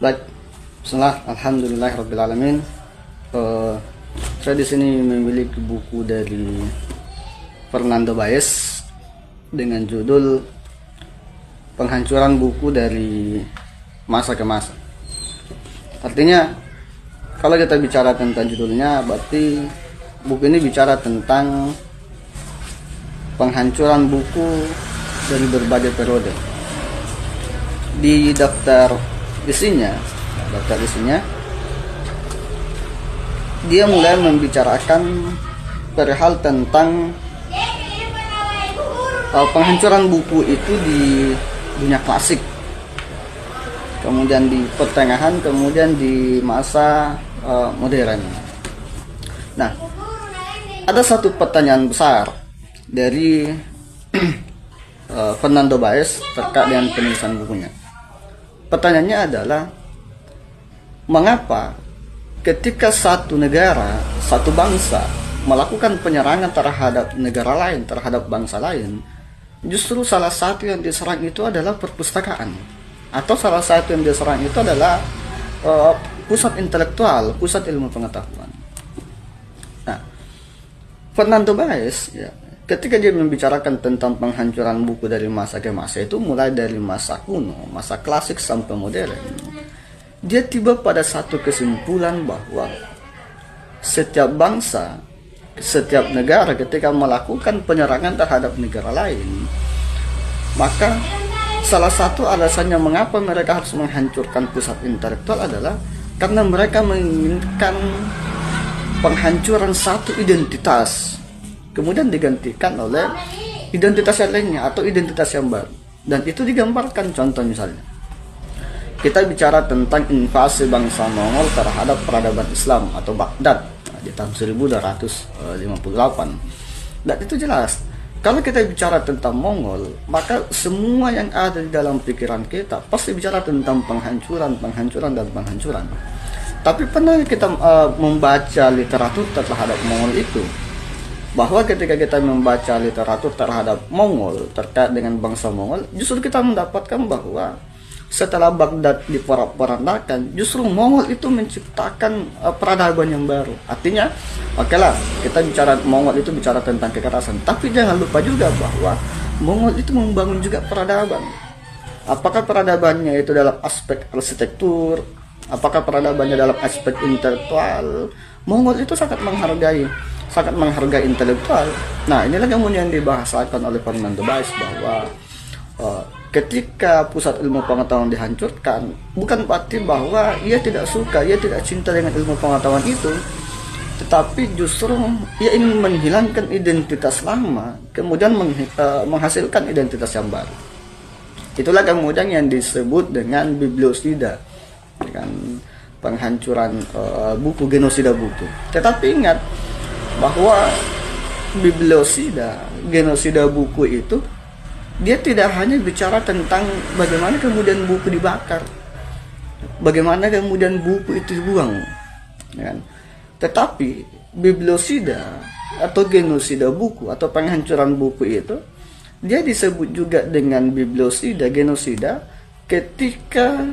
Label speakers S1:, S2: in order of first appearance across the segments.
S1: Baik, bismillah, alhamdulillahirrabbilalamin. Saya di sini memiliki buku dari Fernando Baez dengan judul Penghancuran Buku dari Masa ke Masa. Artinya, kalau kita bicara tentang judulnya, berarti buku ini bicara tentang penghancuran buku dari berbagai periode. Di daftar isinya dia mulai membicarakan perihal tentang penghancuran buku itu di dunia klasik, kemudian di pertengahan, kemudian di masa modern. Nah, ada satu pertanyaan besar dari Fernando Baez terkait dengan penulisan bukunya. Pertanyaannya adalah, mengapa ketika satu negara, satu bangsa melakukan penyerangan terhadap negara lain, terhadap bangsa lain, justru salah satu yang diserang itu adalah perpustakaan, atau salah satu yang diserang itu adalah pusat intelektual, pusat ilmu pengetahuan. Nah, Fernando Baez, ya, ketika dia membicarakan tentang penghancuran buku dari masa ke masa, itu mulai dari masa kuno, masa klasik sampai modern, dia tiba pada satu kesimpulan bahwa setiap bangsa, setiap negara ketika melakukan penyerangan terhadap negara lain, maka salah satu alasannya mengapa mereka harus menghancurkan pusat intelektual adalah karena mereka menginginkan penghancuran satu identitas kemudian digantikan oleh identitas yang lainnya atau identitas yang baru. Dan itu digambarkan, contoh misalnya kita bicara tentang invasi bangsa Mongol terhadap peradaban Islam atau Baghdad di tahun 1258. Dan itu jelas, kalau kita bicara tentang Mongol, maka semua yang ada di dalam pikiran kita pasti bicara tentang penghancuran. Tapi pernah kita membaca literatur terhadap Mongol itu, bahwa ketika kita membaca literatur terhadap Mongol, terkait dengan bangsa Mongol, justru kita mendapatkan bahwa setelah Baghdad diporak-porandakan, justru Mongol itu menciptakan peradaban yang baru. Artinya, oke lah, kita bicara Mongol itu bicara tentang kekerasan, tapi jangan lupa juga bahwa Mongol itu membangun juga peradaban. Apakah peradabannya itu dalam aspek arsitektur, apakah peradabannya dalam aspek intelektual? Mongol itu sangat menghargai intelektual. Nah, inilah kemudian dibahasakan oleh Fernando Baez bahwa ketika pusat ilmu pengetahuan dihancurkan, bukan berarti bahwa ia tidak suka, ia tidak cinta dengan ilmu pengetahuan itu, tetapi justru ia ingin menghilangkan identitas lama, kemudian menghasilkan identitas yang baru. Itulah kemudian yang disebut dengan bibliosida, dengan penghancuran buku, genosida buku. Tetapi ingat bahwa genosida buku itu dia tidak hanya bicara tentang bagaimana kemudian buku dibakar, bagaimana kemudian buku itu dibuang, ya kan? Tetapi bibliosida atau genosida buku atau penghancuran buku itu dia disebut juga dengan bibliosida, genosida ketika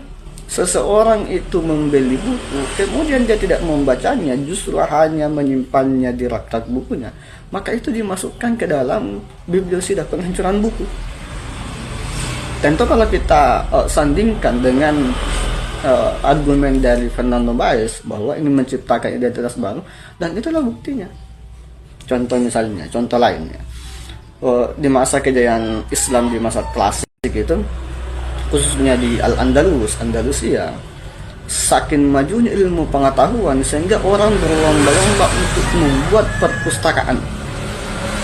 S1: seseorang itu membeli buku, kemudian dia tidak membacanya, justru hanya menyimpannya di rak bukunya, maka itu dimasukkan ke dalam bibliosida, penghancuran buku. Tentu kalau kita sandingkan dengan argumen dari Fernando Baez bahwa ingin menciptakan identitas baru, dan itulah buktinya. Contoh lainnya, di masa kejayaan Islam di masa klasik itu, khususnya di Andalusia, saking majunya ilmu pengetahuan sehingga orang berlomba-lomba untuk membuat perpustakaan.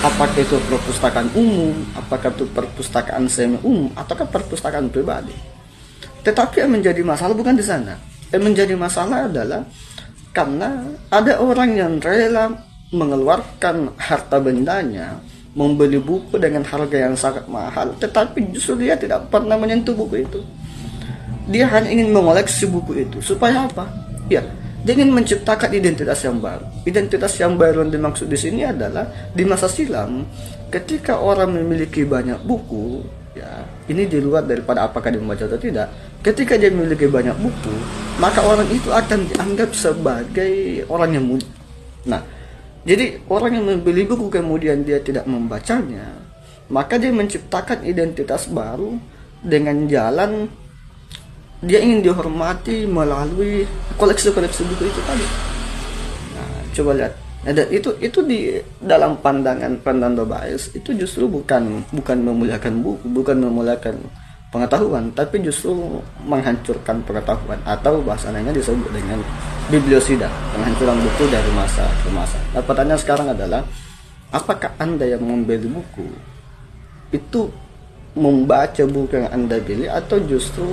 S1: Apakah itu perpustakaan umum, apakah itu perpustakaan semi umum, ataukah perpustakaan pribadi. Tetapi yang menjadi masalah bukan di sana. Yang menjadi masalah adalah karena ada orang yang rela mengeluarkan harta bendanya, membeli buku dengan harga yang sangat mahal, tetapi justru dia tidak pernah menyentuh buku itu. Dia hanya ingin mengoleksi buku itu. Supaya apa? Ya, dia ingin menciptakan identitas yang baru. Identitas yang baru yang dimaksud di sini adalah di masa silam, ketika orang memiliki banyak buku, ya, ini di luar daripada apakah dia membaca atau tidak. Ketika dia memiliki banyak buku, maka orang itu akan dianggap sebagai orang yang muda. Nah, jadi orang yang membeli buku kemudian dia tidak membacanya, maka dia menciptakan identitas baru dengan jalan dia ingin dihormati melalui koleksi-koleksi buku itu tadi. Nah, coba lihat. Ada itu di dalam pandangan Fernando Baez itu justru bukan memuliakan buku, bukan memuliakan pengetahuan, tapi justru menghancurkan pengetahuan, atau bahasanya disebut dengan bibliosida, penghancuran buku dari masa ke masa. Nah, pertanyaan sekarang adalah, apakah Anda yang membeli buku itu membaca buku yang Anda beli, atau justru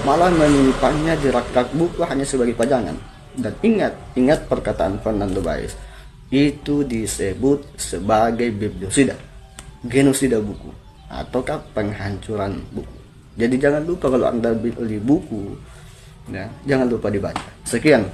S1: malah menyimpannya di rak-rak buku hanya sebagai pajangan? Dan ingat perkataan Fernando Baez, itu disebut sebagai bibliosida, genosida buku, ataukah penghancuran buku. Jadi jangan lupa kalau Anda beli buku, ya, jangan lupa dibaca. Sekian.